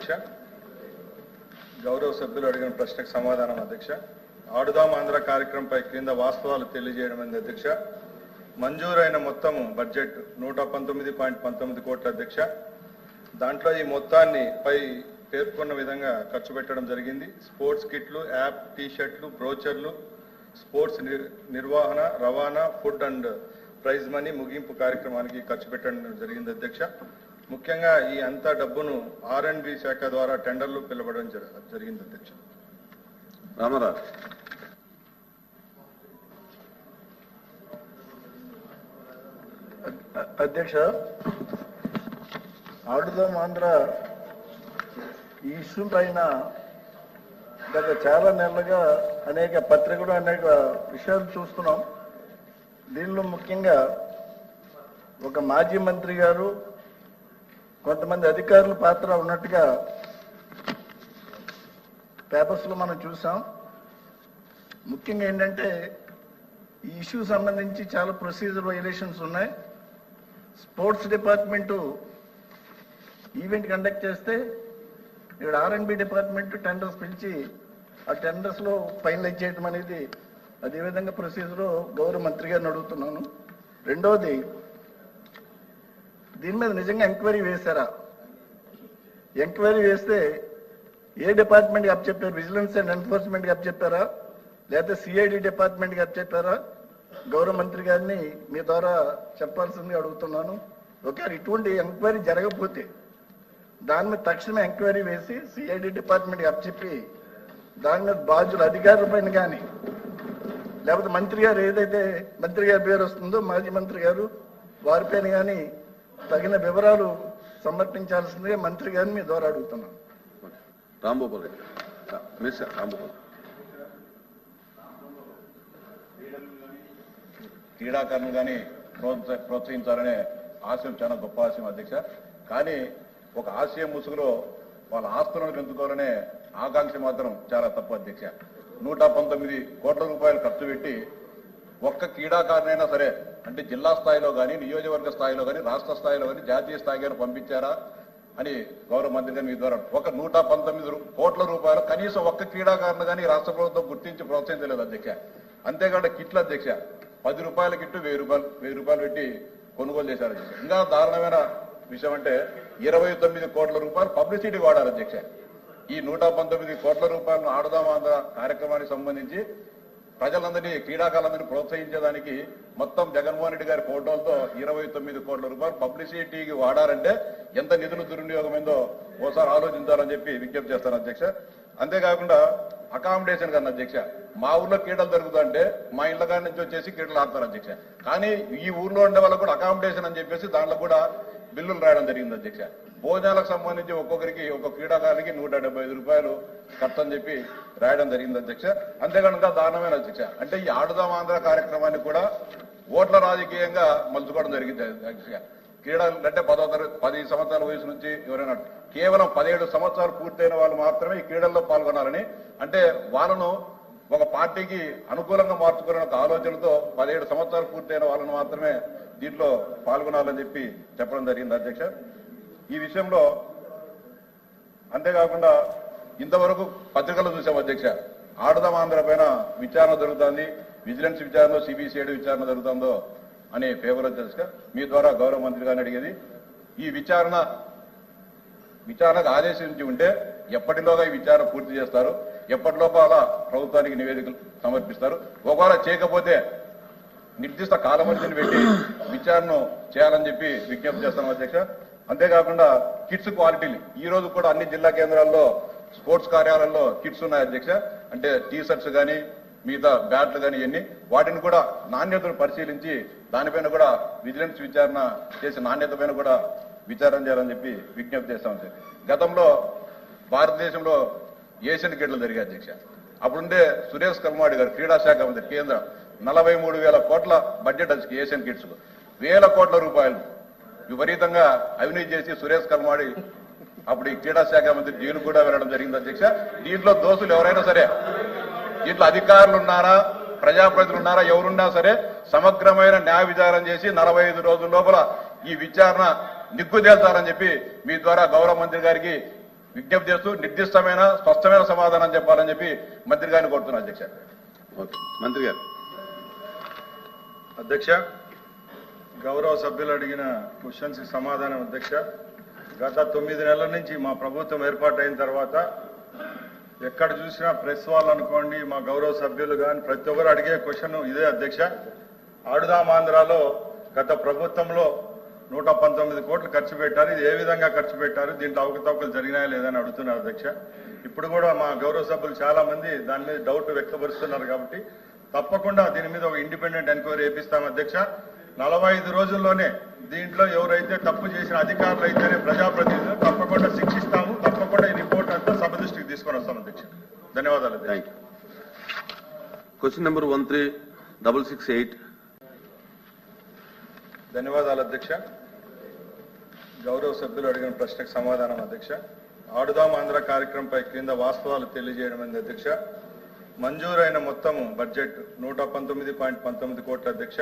అధ్యక్ష. గౌరవ సభ్యులు అడిగిన ప్రశ్నకు సమాధానం అధ్యక్ష. ఆడుదాం ఆంధ్ర కార్యక్రమంపై క్రింద వాస్తవాలు తెలియజేయడం అధ్యక్ష. మంజూరైన మొత్తం బడ్జెట్ 119.19 కోట్ల అధ్యక్ష. దాంట్లో ఈ మొత్తాన్ని పై పేర్కొన్న విధంగా ఖర్చు పెట్టడం జరిగింది. స్పోర్ట్స్ కిట్లు, యాప్, టీషర్ట్లు, బ్రోచర్లు, స్పోర్ట్స్ నిర్వహణ, రవాణా, ఫుడ్ అండ్ ప్రైజ్ మనీ, ముగింపు కార్యక్రమానికి ఖర్చు పెట్టడం జరిగింది అధ్యక్ష. ముఖ్యంగా ఈ అంతా డబ్బును R&B శాఖ ద్వారా టెండర్లు పిలవడం జరిగింది అధ్యక్ష. రామారావు అధ్యక్ష, ఆడుదాం ఆంధ్ర ఈ ఇష్యూ పైన గత చాలా నెలలుగా అనేక పత్రికలు అనేక విషయాలు చూస్తున్నాం. దీనిలో ముఖ్యంగా ఒక మాజీ మంత్రి గారు, కొంతమంది అధికారుల పాత్ర ఉన్నట్టుగా పేపర్స్లో మనం చూసాం. ముఖ్యంగా ఏంటంటే ఈ ఇష్యూ సంబంధించి చాలా ప్రొసీజర్ వైలేషన్స్ ఉన్నాయి. స్పోర్ట్స్ డిపార్ట్మెంటు ఈవెంట్ కండక్ట్ చేస్తే ఇక్కడ R&B డిపార్ట్మెంట్ టెండర్స్ పిలిచి ఆ టెండర్స్లో ఫైనలైజ్ చేయడం అనేది అదే విధంగా ప్రొసీజర్ గౌరవ మంత్రి గారిని అడుగుతున్నాను. రెండవది, దీని మీద నిజంగా ఎంక్వైరీ వేశారా? ఎంక్వైరీ వేస్తే ఏ డిపార్ట్మెంట్కి అప్పచెప్పారు? విజిలెన్స్ అండ్ ఎన్ఫోర్స్మెంట్కి అప్పచెప్పారా, లేకపోతే CID డిపార్ట్మెంట్కి అప్పచెప్పారా? గౌరవ మంత్రి గారిని మీ ద్వారా చెప్పాల్సింది అడుగుతున్నాను. ఒకవేళ ఇటువంటి ఎంక్వైరీ జరగకపోతే దాని మీద తక్షణమే ఎంక్వైరీ వేసి CID డిపార్ట్మెంట్కి అప్పచెప్పి దాని మీద బాధ్యులు అధికారుల పైన కానీ, లేకపోతే మంత్రి గారు ఏదైతే మంత్రి గారి పేరు వస్తుందో మాజీ మంత్రి గారు వారిపైన కానీ తగిన వివరాలు సమర్పించాల్సిందిగా మంత్రి గారిని మీ ద్వారా అడుగుతున్నాను. రాంగోపాల్ రెడ్డి. రాంగోపాల్ క్రీడాకారులు కానీ ప్రోత్సహించాలనే ఆశయం చాలా గొప్ప ఆశయం అధ్యక్ష. కానీ ఒక ఆశయం ముసుగులో వాళ్ళ ఆస్తులను పెంచుకోవాలనే ఆకాంక్ష మాత్రం చాలా తప్పు అధ్యక్ష. 119 కోట్ల రూపాయలు ఖర్చు పెట్టి ఒక్క క్రీడాకారునైనా సరే, అంటే జిల్లా స్థాయిలో కానీ, నియోజకవర్గ స్థాయిలో కానీ, రాష్ట్ర స్థాయిలో కానీ, జాతీయ స్థాయిలో పంపించారా అని గౌరవ మంత్రి గారి మీ ద్వారా ఒక 119 కోట్ల రూపాయలు కనీసం ఒక్క క్రీడాకారులు కానీ రాష్ట్ర ప్రభుత్వం గుర్తించి ప్రోత్సహించలేదు అధ్యక్ష. అంతేకాకుండా కిట్లు అధ్యక్ష, 10 రూపాయల కిట్టు 1000 రూపాయలు పెట్టి కొనుగోలు చేశారు అధ్యక్ష. ఇంకా దారుణమైన విషయం అంటే 29 కోట్ల రూపాయలు పబ్లిసిటీ వాడారు అధ్యక్ష. ఈ 119 కోట్ల రూపాయలను ఆడుదాం ఆంధ్ర కార్యక్రమానికి సంబంధించి ప్రజలందరినీ, క్రీడాకారులందరినీ ప్రోత్సహించేదానికి మొత్తం జగన్మోహన్ రెడ్డి గారి ఫోటోలతో 29 కోట్ల రూపాయలు పబ్లిసిటీకి వాడారంటే ఎంత నిధులు దుర్వినియోగమైందో ఓసారి ఆలోచించాలని చెప్పి విజ్ఞప్తి చేస్తాను అధ్యక్ష. అంతేకాకుండా అకామిడేషన్ కన్నా అధ్యక్ష, మా ఊర్లో క్రీడలు జరుగుతుంటే మా ఇళ్ల కాడి నుంచి వచ్చేసి క్రీడలు ఆడతారు అధ్యక్ష. కానీ ఈ ఊర్లో ఉండే వాళ్ళకు కూడా అకామిడేషన్ అని చెప్పేసి దాంట్లో కూడా బిల్లులు రాయడం జరిగింది అధ్యక్ష. భోజనాలకు సంబంధించి ఒక్కొక్కరికి, ఒక్కొక్క క్రీడాకారునికి 175 రూపాయలు ఖర్చు అని చెప్పి రాయడం జరిగింది అధ్యక్ష. అంతేకాకుండా దారుణమైన అధ్యక్ష, అంటే ఈ ఆడుదాం ఆంధ్ర కార్యక్రమాన్ని కూడా ఓట్ల రాజకీయంగా మలుచుకోవడం జరిగింది అధ్యక్ష. క్రీడలు అంటే 10 సంవత్సరాల వయసు నుంచి ఎవరైనా కేవలం 17 సంవత్సరాలు పూర్తయిన వాళ్ళు మాత్రమే ఈ క్రీడల్లో పాల్గొనాలని, అంటే వాళ్ళను ఒక పార్టీకి అనుకూలంగా మార్చుకునే ఒక ఆలోచనతో 17 సంవత్సరాలు పూర్తయిన వాళ్ళను మాత్రమే దీంట్లో పాల్గొనాలని చెప్పి చెప్పడం జరిగింది అధ్యక్ష. ఈ విషయంలో అంతేకాకుండా ఇంతవరకు పత్రికలు చూసాం అధ్యక్ష, ఆడుదాం ఆంధ్ర పైన విచారణ జరుగుతుంది, విజిలెన్స్ విచారణ, CBCID విచారణ జరుగుతుందో అనే పేపర్ అధ్యక్ష. మీ ద్వారా గౌరవ మంత్రి గారిని అడిగేది, ఈ విచారణకు ఆదేశించి ఉంటే ఎప్పటిలోగా ఈ విచారణ పూర్తి చేస్తారు, ఎప్పటిలోపల ప్రభుత్వానికి నివేదికలు సమర్పిస్తారు, ఒకవేళ చేయకపోతే నిర్దిష్ట కాలమర్జిని పెట్టి విచారణ చేయాలని చెప్పి విజ్ఞప్తి చేస్తాం అధ్యక్ష. అంతేకాకుండా కిట్స్ క్వాలిటీని ఈ రోజు కూడా అన్ని జిల్లా కేంద్రాల్లో, స్పోర్ట్స్ కార్యాలయాల్లో కిట్స్ ఉన్నాయి అధ్యక్ష. అంటే టీ-షర్ట్స్ కానీ, మిగతా బ్యాట్లు కానీ ఇవన్నీ, వాటిని కూడా నాణ్యతను పరిశీలించి దానిపైన కూడా విజిలెన్స్ విచారణ చేసి నాణ్యత పైన కూడా విచారణ చేయాలని చెప్పి విజ్ఞప్తి చేస్తాం సార్. గతంలో భారతదేశంలో ఏషియన్ గేమ్లు జరిగాయి అధ్యక్ష. అప్పుడుండే సురేష్ కల్మాడి గారు క్రీడా శాఖ మంత్రి, కేంద్రం 43,000 కోట్ల బడ్జెట్ అధ్యక్ష. ఏషియన్ కిట్స్ 1,000 కోట్ల రూపాయలు విపరీతంగా అవినీతి చేసి సురేష్ కల్మాడి అప్పుడు ఈ క్రీడా శాఖ మంత్రి జైలు కూడా వెళ్ళడం జరిగింది అధ్యక్ష. దీంట్లో దోషులు ఎవరైనా సరే, దీంట్లో అధికారులు ఉన్నారా, ప్రజాప్రతినిధులు ఉన్నారా, ఎవరున్నా సరే సమగ్రమైన న్యాయ విచారణ చేసి 45 రోజుల లోపల ఈ విచారణ నిగ్గు తేల్చాలని చెప్పి మీ ద్వారా గౌరవ మంత్రి గారికి విజ్ఞప్తి చేస్తూ నిర్దిష్టమైన స్పష్టమైన సమాధానం చెప్పాలని చెప్పి మంత్రి గారిని కోరుతున్నాను అధ్యక్ష. ఓకే, మంత్రి గారు. అధ్యక్ష, గౌరవ సభ్యులు అడిగిన క్వశ్చన్స్ సమాధానం. అధ్యక్ష, గత 9 నెలల నుంచి మా ప్రభుత్వం ఏర్పాటైన తర్వాత ఎక్కడ చూసినా ప్రెస్ వాళ్ళు అనుకోండి, మా గౌరవ సభ్యులు కానీ ప్రతి ఒక్కరు అడిగే క్వశ్చన్ ఇదే అధ్యక్ష. ఆడుదాం ఆంధ్రాలో గత ప్రభుత్వంలో 119 కోట్లు ఖర్చు పెట్టారు. ఇది ఏ విధంగా ఖర్చు పెట్టారు, దీంట్లో అవకతవకలు జరిగినాయా లేదని అడుగుతున్నారు అధ్యక్ష. ఇప్పుడు కూడా మా గౌరవ సభ్యులు చాలా మంది దాని మీద డౌట్ వ్యక్తపరుస్తున్నారు కాబట్టి తప్పకుండా దీని మీద ఒక ఇండిపెండెంట్ ఎంక్వైరీ చేపిస్తాం అధ్యక్ష. 45 రోజుల్లోనే దీంట్లో ఎవరైతే తప్పు చేసిన అధికారులు అయితేనే ప్రజాప్రతినిధులు తప్పకుండా శిక్షిస్తాము. తప్పకుండా ఈ రిపోర్ట్ అంతా సభ దృష్టికి తీసుకొని వస్తాం అధ్యక్ష. ధన్యవాదాలు. Thank you. Question number 13668. ధన్యవాదాలు అధ్యక్ష. గౌరవ సభ్యులు అడిగిన ప్రశ్నకు సమాధానం. అధ్యక్ష, ఆడుదాం ఆంధ్ర కార్యక్రమంపై క్రింద వాస్తవాలు తెలియజేయడం అధ్యక్ష. మంజూరైన మొత్తం బడ్జెట్ 119.19 కోట్ల అధ్యక్ష.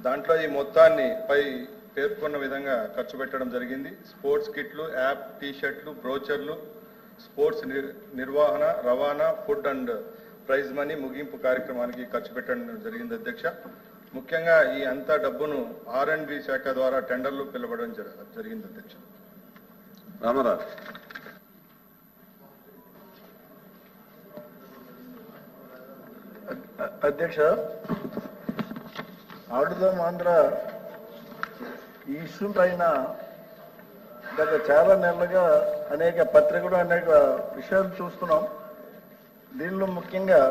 దాంట్లో ఈ మొత్తాన్ని పై పేర్కొన్న విధంగా ఖర్చు పెట్టడం జరిగింది. స్పోర్ట్స్ కిట్లు, యాప్, టీషర్ట్లు, బ్రోచర్లు, స్పోర్ట్స్ నిర్వహణ, రవాణా, ఫుడ్ అండ్ ప్రైజ్ మనీ, ముగింపు కార్యక్రమానికి ఖర్చు పెట్టడం జరిగింది అధ్యక్ష. ముఖ్యంగా ఈ అంతా డబ్బును R&B శాఖ ద్వారా టెండర్లు పిలవడం జరిగింది అధ్యక్ష. రామారావు. అధ్యక్ష, ఆడుదాం ఆంధ్ర ఈ ఇష్యూ పైన గత చాలా నెలలుగా అనేక పత్రికలు అనేక విషయాలు చూస్తున్నాం. దీనిలో ముఖ్యంగా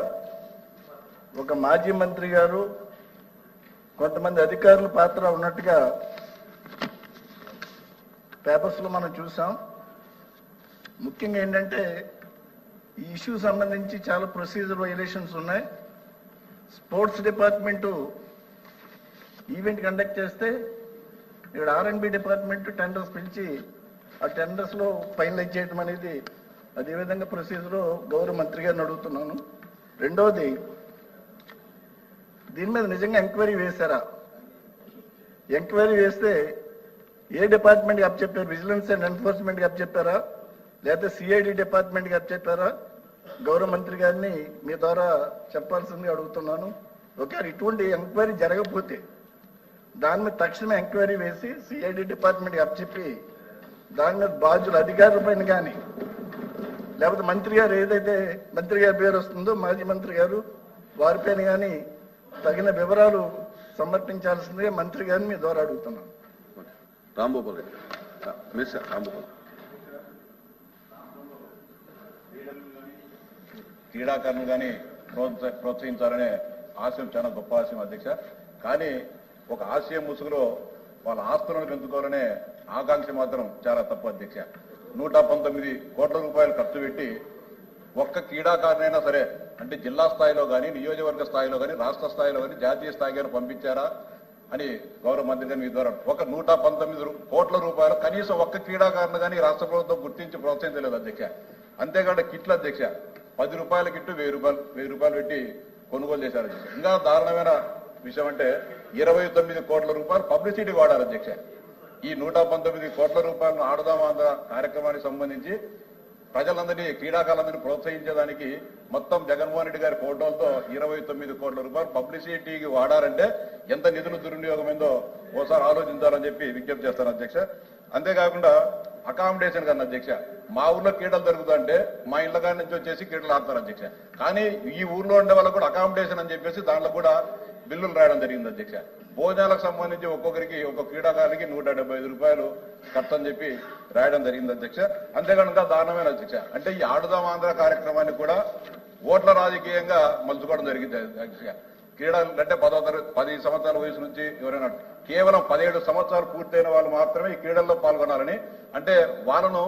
ఒక మాజీ మంత్రి గారు, కొంతమంది అధికారుల పాత్ర ఉన్నట్టుగా పేపర్స్లో మనం చూసాం. ముఖ్యంగా ఏంటంటే ఈ ఇష్యూ సంబంధించి చాలా ప్రొసీజర్ వైలేషన్స్ ఉన్నాయి. స్పోర్ట్స్ డిపార్ట్మెంటు ఈవెంట్ కండక్ట్ చేస్తే ఇక్కడ R&B డిపార్ట్మెంట్ టెండర్స్ పిలిచి ఆ టెండర్స్లో ఫైనలైజ్ చేయడం అనేది అదే విధంగా ప్రొసీజర్ గౌరవ మంత్రి గారిని అడుగుతున్నాను. రెండవది, దీని మీద నిజంగా ఎంక్వైరీ వేశారా? ఎంక్వైరీ వేస్తే ఏ డిపార్ట్మెంట్కి అప్పచెప్పారు? విజిలెన్స్ అండ్ ఎన్ఫోర్స్మెంట్కి అప్పచెప్పారా, లేకపోతే CID డిపార్ట్మెంట్కి అప్పచెప్పారా? గౌరవ మంత్రి గారిని మీ ద్వారా చెప్పాల్సిందిగా అడుగుతున్నాను. ఒకవేళ ఇటువంటి ఎంక్వైరీ జరగకపోతే దాని మీద తక్షణమే ఎంక్వైరీ వేసి CID డిపార్ట్మెంట్కి అప్పచెప్పి దాని మీద బాధ్యులు అధికారుల పైన కానీ, లేకపోతే మంత్రి గారు ఏదైతే మంత్రి గారి పేరు వస్తుందో మాజీ మంత్రి గారు వారిపైన కానీ తగిన వివరాలు సమర్పించాల్సిందిగా మంత్రి గారిని మీ ద్వారా అడుగుతున్నాను. రాంభూపాల్ రెడ్డి. మిస్ రాంభూపాల్. క్రీడాకారులు కానీ ప్రోత్సహించాలనే ఆశయం చాలా గొప్ప ఆశయం అధ్యక్ష. కానీ ఒక ఆశయం ముసుగులో వాళ్ళ ఆస్తులను పెంచుకోవాలనే ఆకాంక్ష మాత్రం చాలా తప్పు అధ్యక్ష. 119 కోట్ల రూపాయలు ఖర్చు పెట్టి ఒక్క క్రీడాకారునైనా సరే, అంటే జిల్లా స్థాయిలో కానీ, నియోజకవర్గ స్థాయిలో కానీ, రాష్ట్ర స్థాయిలో కానీ, జాతీయ స్థాయి కానీ పంపించారా అని గౌరవ మంత్రి గారి మీ ద్వారా ఒక 119 కోట్ల రూపాయలు కనీసం ఒక్క క్రీడాకారుని కానీ రాష్ట్ర ప్రభుత్వం గుర్తించి ప్రోత్సహించలేదు అధ్యక్ష. అంతేకాకుండా కిట్లు అధ్యక్ష, 10 రూపాయల కిట్టు 1000 రూపాయలు పెట్టి కొనుగోలు చేశారు అధ్యక్ష. ఇంకా దారుణమైన విషయం అంటే 29 కోట్ల రూపాయలు పబ్లిసిటీ వాడారు అధ్యక్ష. ఈ 119 కోట్ల రూపాయలను ఆడుదాం ఆంధ్ర కార్యక్రమానికి సంబంధించి ప్రజలందరినీ, క్రీడాకారులందరినీ ప్రోత్సహించేదానికి మొత్తం జగన్మోహన్ రెడ్డి గారి ఫోటోలతో 29 కోట్ల రూపాయలు పబ్లిసిటీకి వాడారంటే ఎంత నిధులు దుర్వినియోగమైందో ఓసారి ఆలోచించాలని చెప్పి విజ్ఞప్తి చేస్తాను అధ్యక్ష. అంతేకాకుండా అకామిడేషన్ కన్నా అధ్యక్ష, మా ఊర్లో క్రీడలు జరుగుతుంటే మా ఇళ్ల కాడి నుంచి వచ్చేసి క్రీడలు ఆడతారు అధ్యక్ష. కానీ ఈ ఊర్లో ఉండే వాళ్ళకు కూడా అకామిడేషన్ అని చెప్పేసి దాంట్లో కూడా బిల్లులు రాయడం జరిగింది అధ్యక్ష. భోజనాలకు సంబంధించి ఒక్కొక్కరికి, ఒక్కొక్క క్రీడాకారునికి 175 రూపాయలు ఖర్చు అని చెప్పి రాయడం జరిగింది అధ్యక్ష. అంతేకాకుండా దారుణమైన అధ్యక్ష, అంటే ఈ ఆడుదాం ఆంధ్ర కార్యక్రమాన్ని కూడా ఓట్ల రాజకీయంగా మలుచుకోవడం జరిగింది అధ్యక్ష. క్రీడలు అంటే 10 సంవత్సరాల వయసు నుంచి ఎవరైనా కేవలం 17 సంవత్సరాలు పూర్తయిన వాళ్ళు మాత్రమే ఈ క్రీడల్లో పాల్గొనాలని, అంటే వాళ్ళను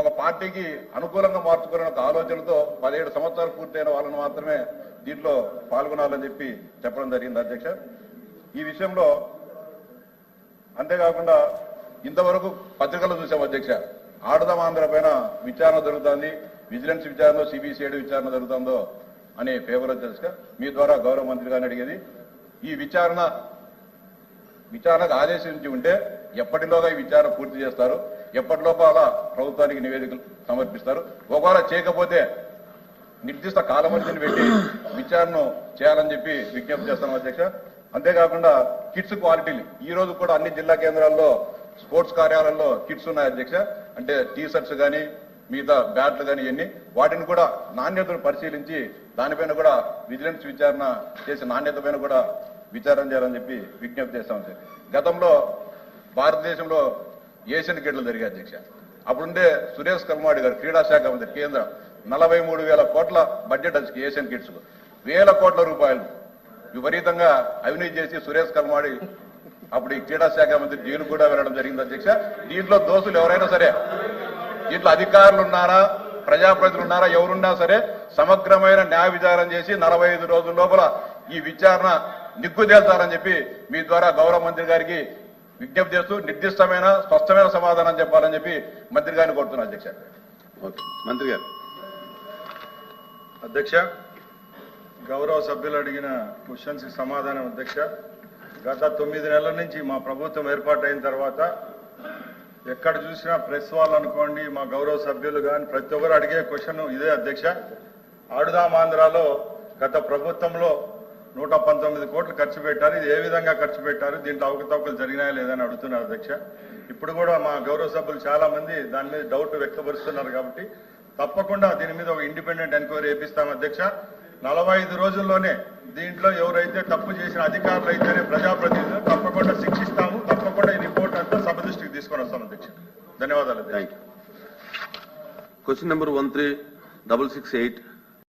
ఒక పార్టీకి అనుకూలంగా మార్చుకునే ఒక ఆలోచనతో 17 సంవత్సరాలు పూర్తయిన వాళ్ళను మాత్రమే దీంట్లో పాల్గొనాలని చెప్పి చెప్పడం జరిగింది అధ్యక్ష. ఈ విషయంలో అంతేకాకుండా ఇంతవరకు పత్రికల్లో చూసాం అధ్యక్ష, ఆడుదాం ఆంధ్ర పైన విచారణ జరుగుతుంది, విజిలెన్స్ విచారణ, CBCID విచారణ జరుగుతుందో అనే పేపర్లో తెలుసుగా మీ ద్వారా గౌరవ మంత్రి గారిని అడిగేది, ఈ విచారణకు ఆదేశించి ఉంటే ఎప్పటిలోగా ఈ విచారణ పూర్తి చేస్తారు? ఎప్పటిలోపల ప్రభుత్వానికి నివేదికలు సమర్పిస్తారు. ఒకవేళ చేయకపోతే నిర్దిష్ట కాలమర్జిని పెట్టి విచారణ చేయాలని చెప్పి విజ్ఞప్తి చేస్తాను అధ్యక్ష. అంతేకాకుండా కిట్స్ క్వాలిటీలు ఈ రోజు కూడా అన్ని జిల్లా కేంద్రాల్లో స్పోర్ట్స్ కార్యాలయాల్లో కిట్స్ ఉన్నాయి అధ్యక్ష. అంటే టీ షర్ట్స్ కానీ మిగతా బ్యాట్లు కానీ ఇవన్నీ వాటిని కూడా నాణ్యతను పరిశీలించి దానిపైన కూడా విజిలెన్స్ విచారణ చేసి నాణ్యత పైన కూడా విచారణ చేయాలని చెప్పి విజ్ఞప్తి చేస్తాం సార్. గతంలో భారతదేశంలో ఏషియన్ గేమ్లు జరిగాయి అధ్యక్ష. అప్పుడుండే సురేష్ కల్మాడి గారు క్రీడా శాఖ మంత్రి కేంద్రం 43,000 కోట్ల బడ్జెట్ వచ్చి ఏషియన్ కిట్స్ కు 1,000 కోట్ల రూపాయలు విపరీతంగా అవినీతి చేసి సురేష్ కల్మాడి అప్పుడు ఈ క్రీడా శాఖ మంత్రి జైలు కూడా వెళ్ళడం జరిగింది అధ్యక్ష. దీంట్లో దోషులు ఎవరైనా సరే, దీంట్లో అధికారులు ఉన్నారా ప్రజాప్రతినిధులు ఉన్నారా ఎవరున్నా సరే సమగ్రమైన న్యాయ విచారణ చేసి 45 రోజుల లోపల ఈ విచారణ నిగ్గు తేల్చాలని చెప్పి మీ ద్వారా గౌరవ మంత్రి గారికి విజ్ఞప్తి చేస్తూ నిర్దిష్టమైన స్పష్టమైన సమాధానం చెప్పాలని చెప్పి మంత్రి గారిని కోరుతున్నా అధ్యక్ష. ఓకే మంత్రి గారు. అధ్యక్ష, గౌరవ సభ్యులు అడిగిన క్వశ్చన్స్ కి సమాధానం అధ్యక్ష. గత 9 నెలల నుంచి మా ప్రభుత్వం ఏర్పాటైన తర్వాత ఎక్కడ చూసినా ప్రెస్ వాళ్ళు అనుకోండి, మా గౌరవ సభ్యులు కానీ ప్రతి ఒక్కరు అడిగే క్వశ్చన్ ఇదే అధ్యక్ష. ఆడుదాం ఆంధ్రాలో గత ప్రభుత్వంలో 119 కోట్లు ఖర్చు పెట్టారు. ఇది ఏ విధంగా ఖర్చు పెట్టారు, దీంట్లో అవకతవకలు జరిగినాయా లేదని అడుగుతున్నారు అధ్యక్ష. ఇప్పుడు కూడా మా గౌరవ సభ్యులు చాలా మంది దాని మీద డౌట్ వ్యక్తపరుస్తున్నారు కాబట్టి తప్పకుండా దీని మీద ఒక ఇండిపెండెంట్ ఎంక్వైరీ చేపిస్తాం అధ్యక్ష. 45 రోజుల్లోనే దీంట్లో ఎవరైతే తప్పు చేసిన అధికారులు అయితేనే ప్రజాప్రతినిధులు తప్పకుండా శిక్షిస్తాము. తప్పకుండా ఈ రిపోర్ట్ అంతా సభ దృష్టికి తీసుకొని వస్తాం అధ్యక్ష. ధన్యవాదాలు. Thank you. Question number 13,668